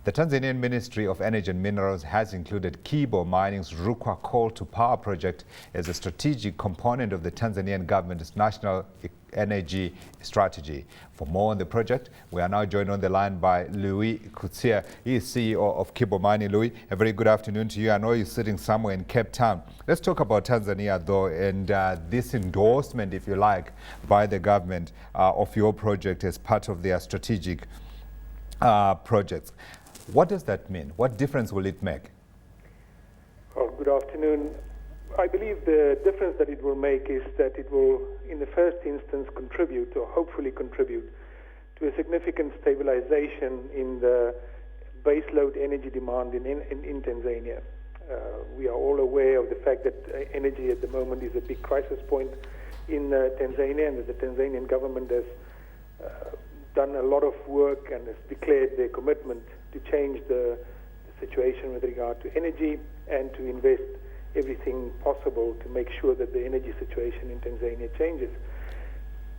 The Tanzanian Ministry of Energy and Minerals has included Kibo Mining's Rukwa coal-to-power project as a strategic component of the Tanzanian government's national energy strategy. For more on the project, we are now joined on the line by Louis Kutsia. He is CEO of Kibo Mining. Louis, a very good afternoon to you. I know you're sitting somewhere in Cape Town. Let's talk about Tanzania, though, and this endorsement, if you like, by the government of your project as part of their strategic projects. What does that mean? What difference will it make? Well, good afternoon. I believe the difference that it will make is that it will, in the first instance, contribute, or hopefully contribute, to a significant stabilization in the baseload energy demand in Tanzania. We are all aware of the fact that energy at the moment is a big crisis point in Tanzania, and that the Tanzanian government has done a lot of work and has declared their commitment to change the situation with regard to energy and to invest everything possible to make sure that the energy situation in Tanzania changes.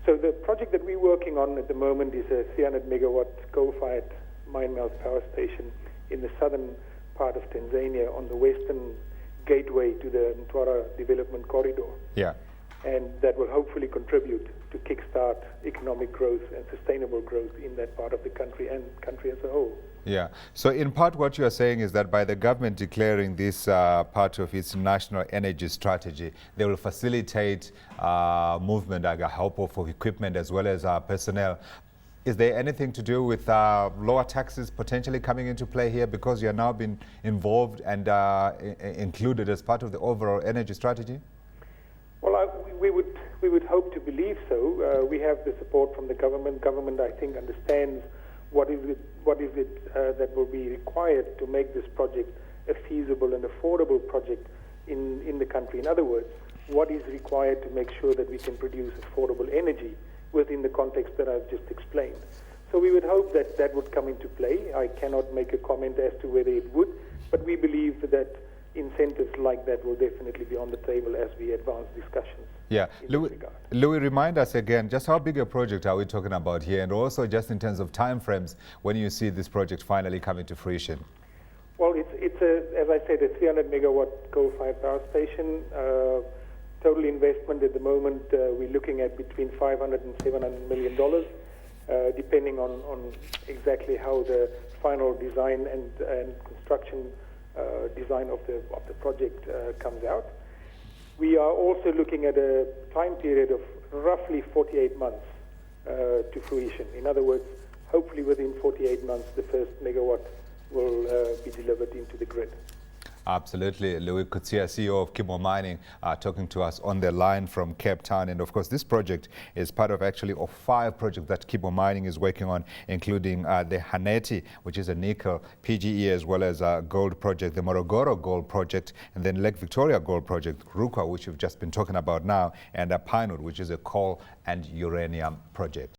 So the project that we're working on at the moment is a 300 megawatt coal-fired mine melt power station in the southern part of Tanzania on the western gateway to the Mtwara development corridor. Yeah. And that will hopefully contribute to kickstart economic growth and sustainable growth in that part of the country and country as a whole. Yeah. So in part what you are saying is that by the government declaring this part of its national energy strategy, they will facilitate movement, like a help of equipment as well as personnel. Is there anything to do with lower taxes potentially coming into play here because you are now being involved and included as part of the overall energy strategy? Well, we would hope to believe so. We have the support from the government. Government, I think, understands what is it that will be required to make this project a feasible and affordable project in the country. In other words, what is required to make sure that we can produce affordable energy within the context that I've just explained. So we would hope that that would come into play. I cannot make a comment as to whether it would, but we believe that incentives like that will definitely be on the table as we advance discussions. Yeah, Louis, remind us again, just how big a project are we talking about here, and also just in terms of timeframes when you see this project finally coming to fruition? Well, it's as I said, a 300 megawatt coal-fired power station. Total investment at the moment, we're looking at between $500 and $700 million, depending on exactly how the final design and construction design of the project comes out. We are also looking at a time period of roughly 48 months to fruition. In other words, hopefully within 48 months, the first megawatt will be delivered into the grid. Absolutely. Louis Kutsia, CEO of Kibo Mining, talking to us on the line from Cape Town. And of course, this project is part of actually 5 projects that Kibo Mining is working on, including the Haneti, which is a nickel PGE, as well as a gold project, the Morogoro Gold Project, and then Lake Victoria Gold Project, Rukwa, which we've just been talking about now, and Pinewood, which is a coal and uranium project.